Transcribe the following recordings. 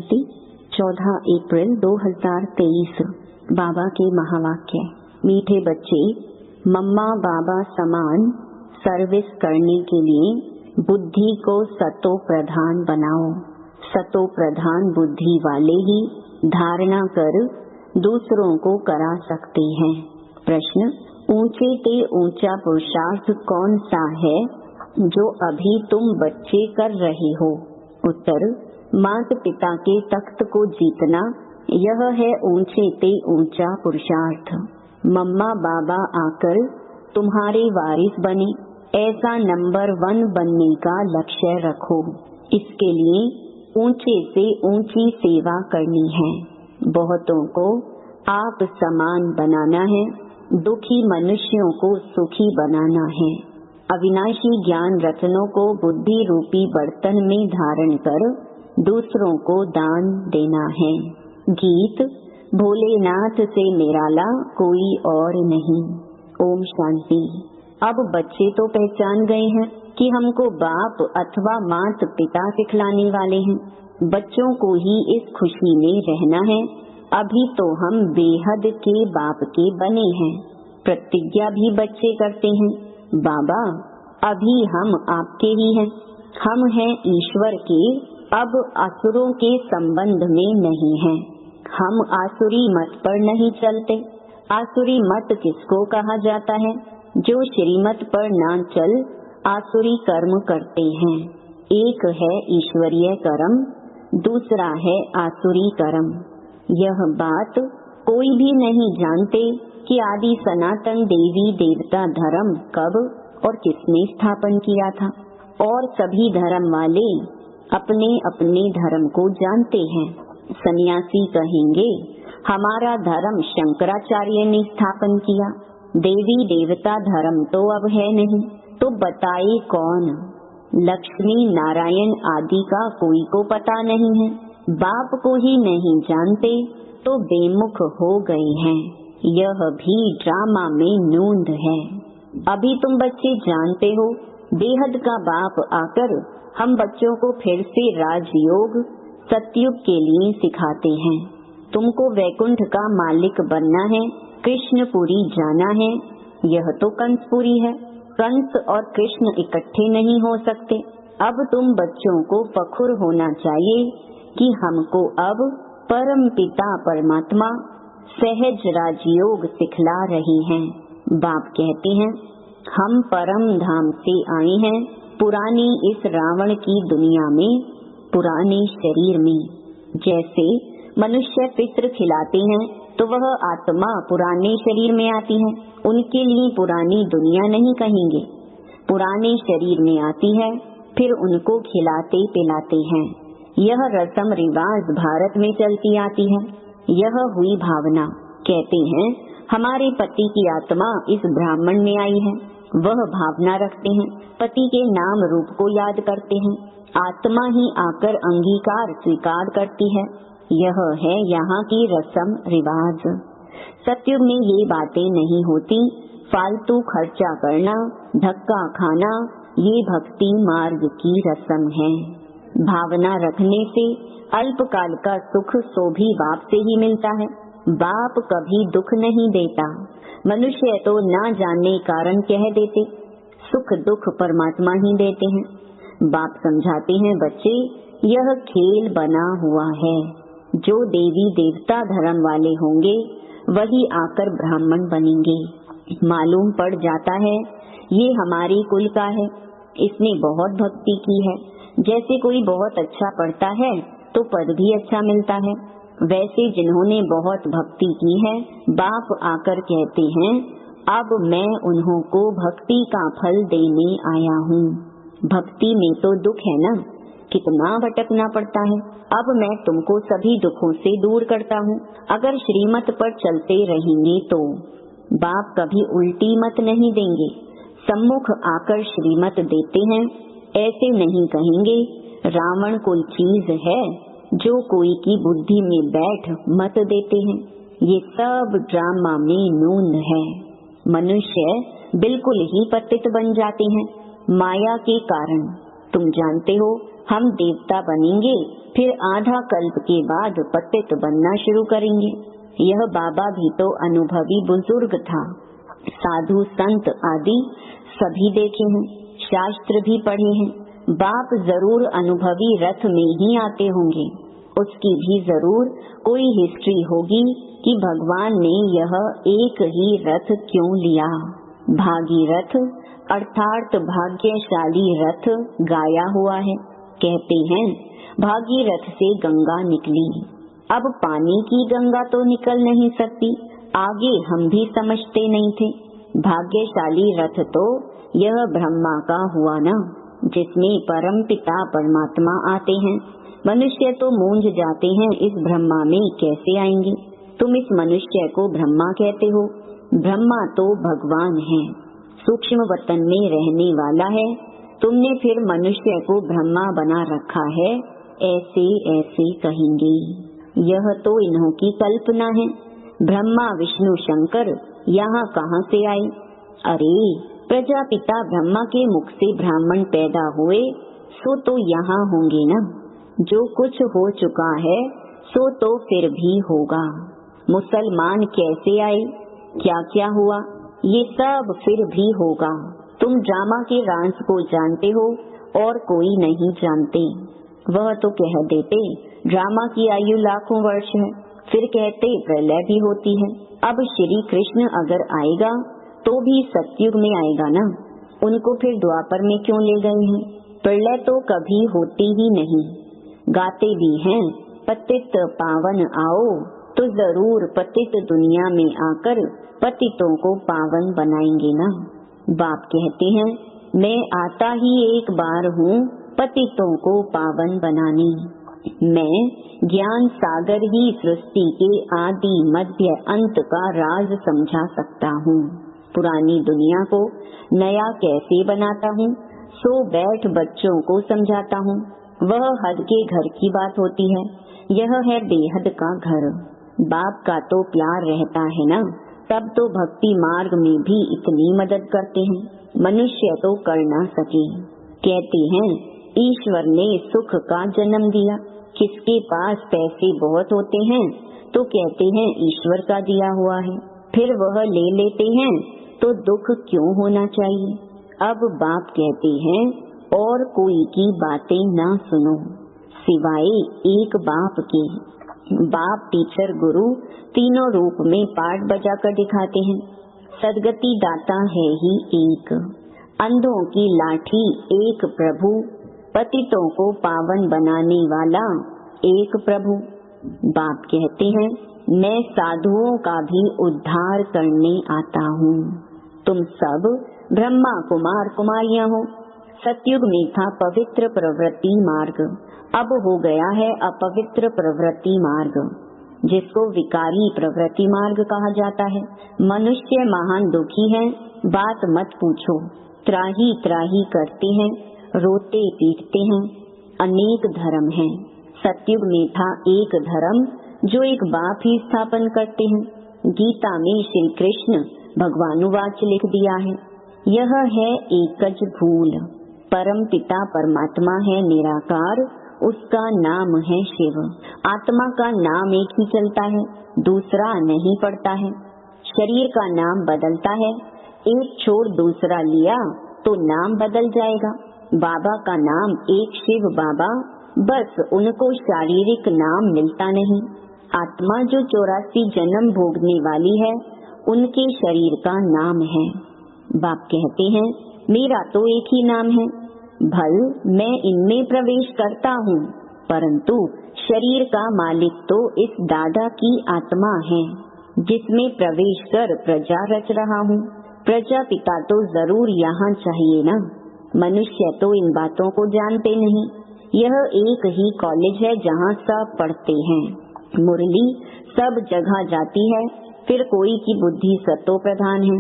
शांति 14 अप्रैल 2023। बाबा के महावाक्य। मीठे बच्चे, मम्मा बाबा समान सर्विस करने के लिए बुद्धि को सतो प्रधान बनाओ। सतो प्रधान बुद्धि वाले ही धारणा कर दूसरों को करा सकते हैं। प्रश्न, ऊंचे से ऊंचा पुरुषार्थ कौन सा है जो अभी तुम बच्चे कर रहे हो? उत्तर, माता पिता के तख्त को जीतना, यह है ऊंचे से ऊंचा पुरुषार्थ। मम्मा बाबा आकर तुम्हारे वारिस बने, ऐसा नंबर 1 बनने का लक्ष्य रखो। इसके लिए ऊंचे से ऊंची सेवा करनी है। बहुतों को आप समान बनाना है, दुखी मनुष्यों को सुखी बनाना है। अविनाशी ज्ञान रत्नों को बुद्धि रूपी बर्तन में धारण कर दूसरों को दान देना है। गीत, भोलेनाथ से निराला कोई और नहीं। ओम शांति। अब बच्चे तो पहचान गए हैं कि हमको बाप अथवा माता पिता सिखलाने वाले हैं। बच्चों को ही इस खुशी में रहना है। अभी तो हम बेहद के बाप के बने हैं। प्रतिज्ञा भी बच्चे करते हैं, बाबा अभी हम आपके ही हैं, हम हैं ईश्वर के, अब असुरों के संबंध में नहीं हैं। हम आसुरी मत पर नहीं चलते। आसुरी मत किसको कहा जाता है? जो श्रीमत पर ना चल आसुरी कर्म करते हैं। एक है ईश्वरीय कर्म, दूसरा है आसुरी कर्म। यह बात कोई भी नहीं जानते कि आदि सनातन देवी देवता धर्म कब और किसने स्थापन किया था। और सभी धर्म वाले अपने अपने धर्म को जानते हैं। सन्यासी कहेंगे हमारा धर्म शंकराचार्य ने स्थापन किया। देवी देवता धर्म तो अब है नहीं, तो बताए कौन? लक्ष्मी नारायण आदि का कोई को पता नहीं है। बाप को ही नहीं जानते तो बेमुख हो गए हैं। यह भी ड्रामा में नूंद है। अभी तुम बच्चे जानते हो, बेहद का बाप आकर हम बच्चों को फिर से राजयोग सतयुग के लिए सिखाते हैं। तुमको वैकुंठ का मालिक बनना है, कृष्णपुरी जाना है। यह तो कंसपुरी है। कंस और कृष्ण इकट्ठे नहीं हो सकते। अब तुम बच्चों को फखुर होना चाहिए कि हमको अब परम पिता परमात्मा सहज राजयोग सिखला रहे हैं। बाप कहते हैं हम परम धाम से आए हैं, पुरानी इस रावण की दुनिया में, पुराने शरीर में। जैसे मनुष्य पितृ खिलाते हैं तो वह आत्मा पुराने शरीर में आती है। उनके लिए पुरानी दुनिया नहीं कहेंगे, पुराने शरीर में आती है, फिर उनको खिलाते पिलाते हैं। यह रस्म रिवाज भारत में चलती आती है। यह हुई भावना। कहते हैं हमारे पति की आत्मा इस ब्राह्मण में आई है। वह भावना रखते हैं, पति के नाम रूप को याद करते हैं। आत्मा ही आकर अंगीकार स्वीकार करती है। यह है यहाँ की रस्म रिवाज। सतयुग में ये बातें नहीं होती। फालतू खर्चा करना, धक्का खाना, ये भक्ति मार्ग की रस्म है। भावना रखने से अल्पकाल का सुख सो भी बाप से ही मिलता है। बाप कभी दुख नहीं देता। मनुष्य तो ना जानने कारण कह देते, सुख दुख परमात्मा ही देते हैं। बाप समझाते हैं बच्चे, यह खेल बना हुआ है। जो देवी देवता धर्म वाले होंगे वही आकर ब्राह्मण बनेंगे। मालूम पड़ जाता है ये हमारी कुल का है, इसने बहुत भक्ति की है। जैसे कोई बहुत अच्छा पढ़ता है तो पद भी अच्छा मिलता है, वैसे जिन्होंने बहुत भक्ति की है, बाप आकर कहते हैं अब मैं उन्हों को भक्ति का फल देने आया हूँ। भक्ति में तो दुख है ना, कितना भटकना पड़ता है। अब मैं तुमको सभी दुखों से दूर करता हूँ। अगर श्रीमत पर चलते रहेंगे तो बाप कभी उल्टी मत नहीं देंगे, सम्मुख आकर श्रीमत देते हैं। ऐसे नहीं कहेंगे रावण कोई चीज है जो कोई की बुद्धि में बैठ मत देते हैं। ये सब ड्रामा में नूंद है। मनुष्य बिल्कुल ही पतित बन जाते हैं माया के कारण। तुम जानते हो हम देवता बनेंगे, फिर आधा कल्प के बाद पतित बनना शुरू करेंगे। यह बाबा भी तो अनुभवी बुजुर्ग था। साधु संत आदि सभी देखे हैं, शास्त्र भी पढ़े हैं। बाप जरूर अनुभवी रथ में ही आते होंगे। उसकी भी जरूर कोई हिस्ट्री होगी कि भगवान ने यह एक ही रथ क्यों लिया। भागीरथ अर्थात भाग्यशाली रथ गाया हुआ है। कहते हैं भागीरथ से गंगा निकली। अब पानी की गंगा तो निकल नहीं सकती, आगे हम भी समझते नहीं थे। भाग्यशाली रथ तो यह ब्रह्मा का हुआ ना, जिसमें परम पिता परमात्मा आते हैं। मनुष्य तो मूंझ जाते हैं, इस ब्रह्मा में कैसे आएंगे। तुम इस मनुष्य को ब्रह्मा कहते हो, ब्रह्मा तो भगवान है, सूक्ष्म वतन में रहने वाला है। तुमने फिर मनुष्य को ब्रह्मा बना रखा है, ऐसे ऐसे कहेंगे। यह तो इन्हों की कल्पना है। ब्रह्मा विष्णु शंकर यहाँ कहाँ से आए? अरे प्रजापिता ब्रह्मा के मुख से ब्राह्मण पैदा हुए, सो तो यहाँ होंगे ना। जो कुछ हो चुका है सो तो फिर भी होगा। मुसलमान कैसे आए, क्या क्या हुआ, ये सब फिर भी होगा। तुम ड्रामा के राज को जानते हो और कोई नहीं जानते। वह तो कह देते ड्रामा की आयु लाखों वर्ष है, फिर कहते प्रलय भी होती है। अब श्री कृष्ण अगर आएगा तो भी सतयुग में आएगा ना, उनको फिर द्वापर में क्यों ले गए हैं? प्रलय तो कभी होती ही नहीं। गाते भी हैं पतित पावन आओ, तो जरूर पतित दुनिया में आकर पतितों को पावन बनाएंगे ना। बाप कहते हैं मैं आता ही एक बार हूँ पतितों को पावन बनाने। मैं ज्ञान सागर ही सृष्टि के आदि मध्य अंत का राज समझा सकता हूँ। पुरानी दुनिया को नया कैसे बनाता हूँ, सो बैठ बच्चों को समझाता हूँ। वह हद के घर की बात होती है, यह है बेहद का घर। बाप का तो प्यार रहता है ना, तब तो भक्ति मार्ग में भी इतनी मदद करते हैं, मनुष्य तो कर ना सके। कहते हैं ईश्वर ने सुख का जन्म दिया। किसके पास पैसे बहुत होते हैं तो कहते हैं ईश्वर का दिया हुआ है, फिर वह ले लेते हैं तो दुख क्यों होना चाहिए। अब बाप कहते हैं और कोई की बातें ना सुनो सिवाय एक बाप के। बाप टीचर गुरु तीनों रूप में पाठ बजाकर दिखाते हैं। सदगति दाता है ही एक, अंधों की लाठी एक प्रभु, पतितों को पावन बनाने वाला एक प्रभु। बाप कहते हैं मैं साधुओं का भी उद्धार करने आता हूँ। तुम सब ब्रह्मा कुमार कुमारियाँ हो। सतयुग में था पवित्र प्रवृत्ति मार्ग, अब हो गया है अपवित्र प्रवृत्ति मार्ग, जिसको विकारी प्रवृत्ति मार्ग कहा जाता है। मनुष्य महान दुखी है, बात मत पूछो। त्राही त्राही करते हैं, रोते पीटते हैं। अनेक धर्म हैं। सतयुग में था एक धर्म जो एक बाप ही स्थापन करते हैं। गीता में श्री कृष्ण भगवानुवाच लिख दिया है, यह है एकज भूल। परम पिता परमात्मा है निराकार, उसका नाम है शिव। आत्मा का नाम एक ही चलता है, दूसरा नहीं पड़ता है। शरीर का नाम बदलता है, एक छोड़ दूसरा लिया तो नाम बदल जाएगा। बाबा का नाम एक शिव बाबा, बस उनको शारीरिक नाम मिलता नहीं। आत्मा जो 84 जन्म भोगने वाली है, उनके शरीर का नाम है। बाप कहते हैं मेरा तो एक ही नाम है। भल मैं इनमें प्रवेश करता हूँ, परंतु शरीर का मालिक तो इस दादा की आत्मा है, जिसमें प्रवेश कर प्रजा रच रहा हूँ। प्रजापिता तो जरूर यहाँ चाहिए ना। मनुष्य तो इन बातों को जानते नहीं। यह एक ही कॉलेज है जहाँ सब पढ़ते हैं। मुरली सब जगह जाती है, फिर कोई की बुद्धि सतो प्रधान है,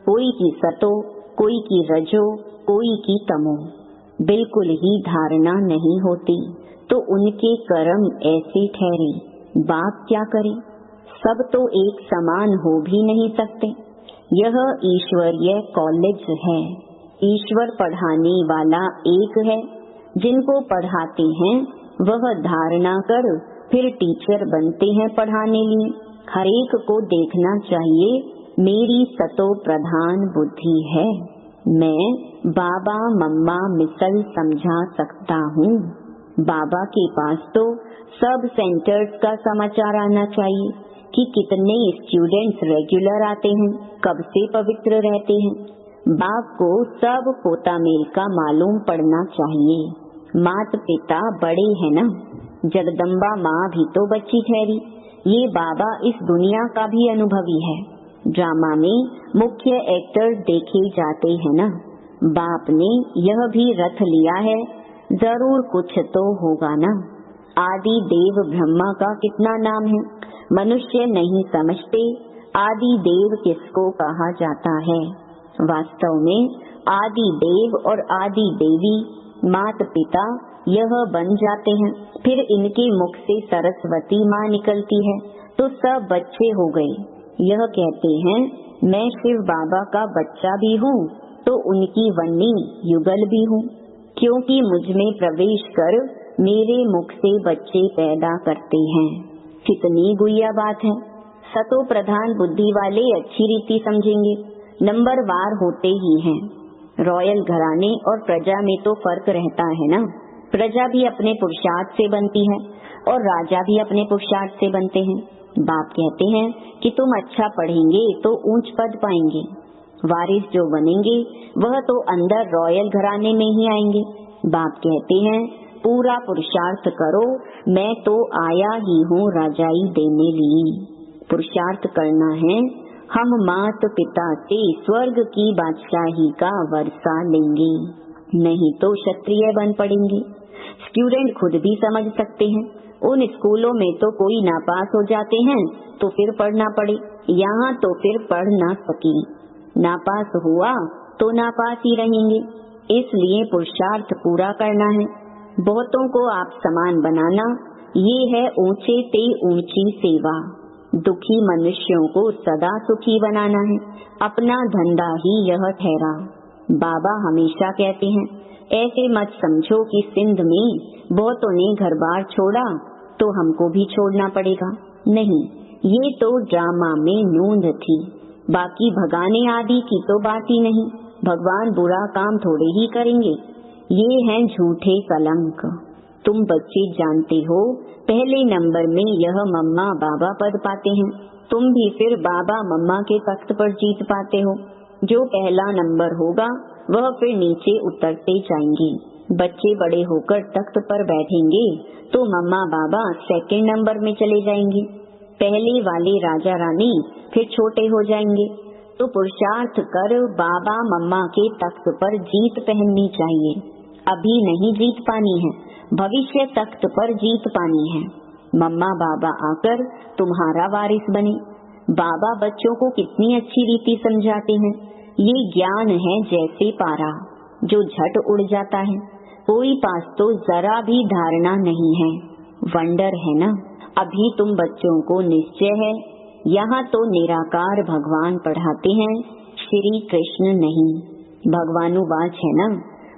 कोई की सतो, कोई की रजो, कोई की तमो। बिल्कुल ही धारणा नहीं होती, तो उनके कर्म ऐसे ठहरे। बाप क्या करे, सब तो एक समान हो भी नहीं सकते। यह ईश्वरीय कॉलेज है, ईश्वर पढ़ाने वाला एक है, जिनको पढ़ाते हैं वह धारणा कर फिर टीचर बनते हैं पढ़ाने लिए। हर एक को देखना चाहिए मेरी सतो प्रधान बुद्धि है, मैं बाबा मम्मा मिसल समझा सकता हूँ। बाबा के पास तो सब सेंटर्स का समाचार आना चाहिए कि कितने स्टूडेंट्स रेगुलर आते हैं, कब से पवित्र रहते हैं। बाप को सब पोता मेल का मालूम पड़ना चाहिए। माता पिता बड़े हैं ना, जगदम्बा माँ भी तो बच्ची ठहरी। ये बाबा इस दुनिया का भी अनुभवी है। ड्रामा में मुख्य एक्टर्स देखे जाते हैं ना। बाप ने यह भी रथ लिया है, जरूर कुछ तो होगा ना। आदि देव ब्रह्मा का कितना नाम है, मनुष्य नहीं समझते आदि देव किसको कहा जाता है। वास्तव में आदि देव और आदि देवी माता पिता यह बन जाते हैं। फिर इनके मुख से सरस्वती माँ निकलती है तो सब बच्चे हो गए। यह कहते हैं मैं शिव बाबा का बच्चा भी हूँ तो उनकी वन्नी युगल भी हूँ, क्योंकि मुझ में प्रवेश कर मेरे मुख से बच्चे पैदा करते हैं। कितनी गुइया बात है। सतो प्रधान बुद्धि वाले अच्छी रीति समझेंगे, नंबर वार होते ही हैं। रॉयल घराने और प्रजा में तो फर्क रहता है ना। प्रजा भी अपने पुरुषार्थ से बनती है और राजा भी अपने पुरुषार्थ से बनते हैं। बाप कहते हैं कि तुम अच्छा पढ़ेंगे तो ऊंच पद पाएंगे। वारिस जो बनेंगे वह तो अंदर रॉयल घराने में ही आएंगे। बाप कहते हैं पूरा पुरुषार्थ करो, मैं तो आया ही हूँ राजाई देने लिए। पुरुषार्थ करना है, हम माता पिता से स्वर्ग की बादशाही का वर्षा लेंगे, नहीं तो क्षत्रिय बन पड़ेंगे। स्टूडेंट खुद भी समझ सकते हैं। उन स्कूलों में तो कोई नापास हो जाते हैं तो फिर पढ़ना पड़े, यहाँ तो फिर पढ़ ना सके। नापास हुआ तो नापास ही रहेंगे। इसलिए पुरुषार्थ पूरा करना है। बहुतों को आप समान बनाना, ये है ऊंचे ते ऊंची सेवा। दुखी मनुष्यों को सदा सुखी बनाना है, अपना धंधा ही यह ठहरा। बाबा हमेशा कहते हैं ऐसे मत समझो कि सिंध में बहुतों ने घर बार छोड़ा तो हमको भी छोड़ना पड़ेगा। नहीं, ये तो ड्रामा में नूंद थी, बाकी भगाने आदि की तो बात ही नहीं। भगवान बुरा काम थोड़े ही करेंगे, ये हैं झूठे कलंक। तुम बच्चे जानते हो पहले नंबर में यह मम्मा बाबा पद पाते हैं, तुम भी फिर बाबा मम्मा के तख्त पर जीत पाते हो। जो पहला नंबर होगा वह फिर नीचे उतरते जाएंगे। बच्चे बड़े होकर तख्त पर बैठेंगे तो मम्मा बाबा सेकंड नंबर में चले जाएंगे। पहले वाले राजा रानी फिर छोटे हो जाएंगे। तो पुरुषार्थ कर बाबा मम्मा के तख्त पर जीत पहननी चाहिए। अभी नहीं जीत पानी है, भविष्य तख्त पर जीत पानी है। मम्मा बाबा आकर तुम्हारा वारिस बने। बाबा बच्चों को कितनी अच्छी रीति समझाते हैं। ये ज्ञान है जैसे पारा जो झट उड़ जाता है, कोई पास तो जरा भी धारणा नहीं है। वंडर है ना। अभी तुम बच्चों को निश्चय है यहाँ तो निराकार भगवान पढ़ाते हैं, श्री कृष्ण नहीं। भगवानुवाच है ना,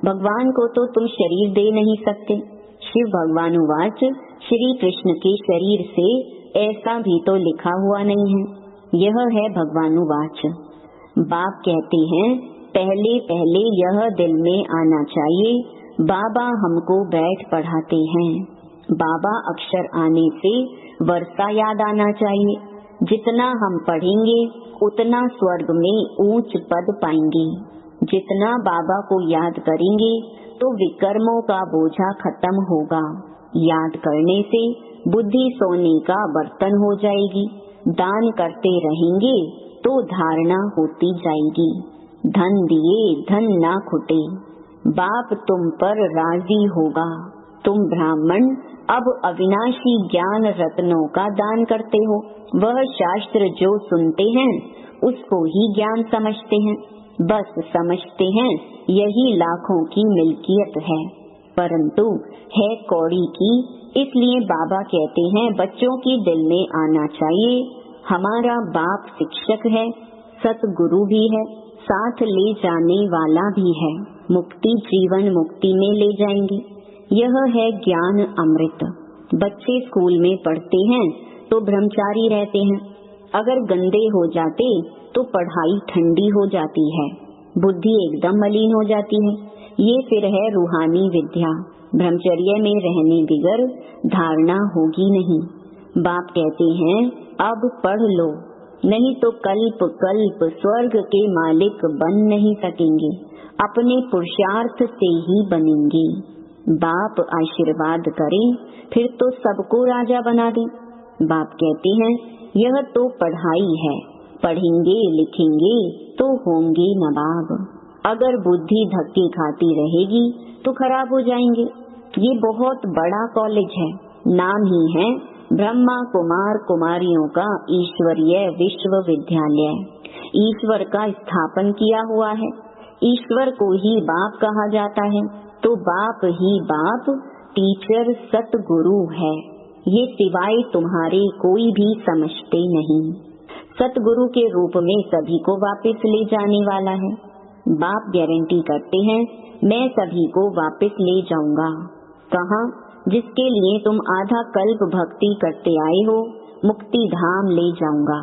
भगवान को तो तुम शरीर दे नहीं सकते। शिव भगवानुवाच श्री कृष्ण के शरीर से ऐसा भी तो लिखा हुआ नहीं है। यह है भगवानुवाच। बाप कहते हैं पहले पहले यह दिल में आना चाहिए, बाबा हमको बैठ पढ़ाते हैं। बाबा अक्षर आने से वर्षा याद आना चाहिए। जितना हम पढ़ेंगे उतना स्वर्ग में ऊंच पद पाएंगे। जितना बाबा को याद करेंगे तो विकर्मों का बोझा खत्म होगा। याद करने से बुद्धि सोने का बर्तन हो जाएगी। दान करते रहेंगे तो धारणा होती जाएगी। धन दिए धन ना खुटे, बाप तुम पर राजी होगा। तुम ब्राह्मण अब अविनाशी ज्ञान रत्नों का दान करते हो। वह शास्त्र जो सुनते हैं उसको ही ज्ञान समझते हैं। बस समझते हैं यही लाखों की मिल्कियत है, परंतु है कौड़ी की। इसलिए बाबा कहते हैं बच्चों के दिल में आना चाहिए हमारा बाप शिक्षक है, सतगुरु भी है, साथ ले जाने वाला भी है। मुक्ति जीवन मुक्ति में ले जाएंगे। यह है ज्ञान अमृत। बच्चे स्कूल में पढ़ते हैं तो ब्रह्मचारी रहते हैं, अगर गंदे हो जाते तो पढ़ाई ठंडी हो जाती है, बुद्धि एकदम मलिन हो जाती है। ये फिर है रूहानी विद्या। ब्रह्मचर्य में रहने बिगर धारणा होगी नहीं। बाप कहते हैं अब पढ़ लो, नहीं तो कल्प कल्प स्वर्ग के मालिक बन नहीं सकेंगे, अपने पुरुषार्थ से ही बनेंगे। बाप आशीर्वाद करें फिर तो सबको राजा बना दें। बाप कहते हैं यह तो पढ़ाई है, पढ़ेंगे लिखेंगे तो होंगे नवाब। अगर बुद्धि धक्के खाती रहेगी तो खराब हो जाएंगे। ये बहुत बड़ा कॉलेज है, नाम ही है ब्रह्मा कुमार कुमारियों का ईश्वरीय विश्वविद्यालय। ईश्वर का स्थापन किया हुआ है, ईश्वर को ही बाप कहा जाता है, तो बाप ही बाप टीचर सतगुरु है। ये सिवाय तुम्हारे कोई भी समझते नहीं। सतगुरु के रूप में सभी को वापस ले जाने वाला है। बाप गारंटी करते हैं मैं सभी को वापस ले जाऊंगा। कहाँ? जिसके लिए तुम आधा कल्प भक्ति करते आए हो, मुक्ति धाम ले जाऊंगा।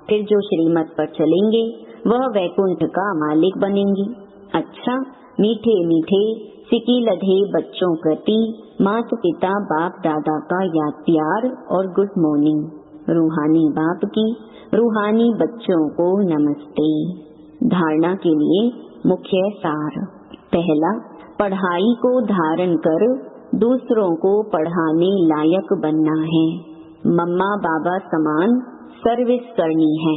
फिर जो श्रीमत पर चलेंगे वह वैकुंठ का मालिक बनेंगे। अच्छा, मीठे मीठे सिकी लधे बच्चों प्रति माता पिता बाप दादा का याद प्यार और गुड मॉर्निंग। रूहानी बाप की रूहानी बच्चों को नमस्ते। धारणा के लिए मुख्य सार। पहला, पढ़ाई को धारण कर दूसरों को पढ़ाने लायक बनना है। मम्मा बाबा समान सर्विस करनी है।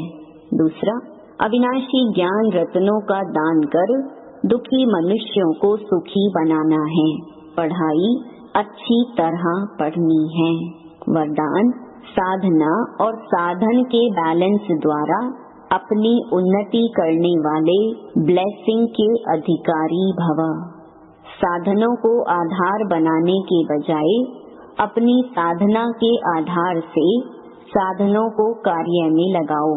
दूसरा, अविनाशी ज्ञान रत्नों का दान कर दुखी मनुष्यों को सुखी बनाना है। पढ़ाई अच्छी तरह पढ़नी है। वरदान, साधना और साधन के बैलेंस द्वारा अपनी उन्नति करने वाले ब्लेसिंग के अधिकारी भव। साधनों को आधार बनाने के बजाय अपनी साधना के आधार से साधनों को कार्य में लगाओ।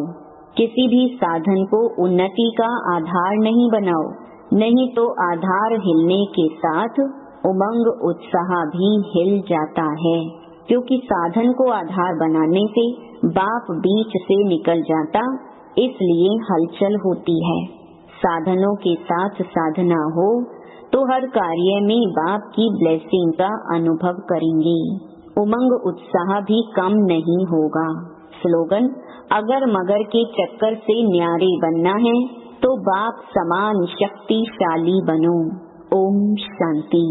किसी भी साधन को उन्नति का आधार नहीं बनाओ, नहीं तो आधार हिलने के साथ उमंग उत्साह भी हिल जाता है। क्योंकि साधन को आधार बनाने से बाप बीच से निकल जाता, इसलिए हलचल होती है। साधनों के साथ साधना हो तो हर कार्य में बाप की ब्लेसिंग का अनुभव करेंगे। उमंग उत्साह भी कम नहीं होगा। स्लोगन, अगर मगर के चक्कर से न्यारे बनना है तो बाप समान शक्तिशाली बनो। ओम शांति।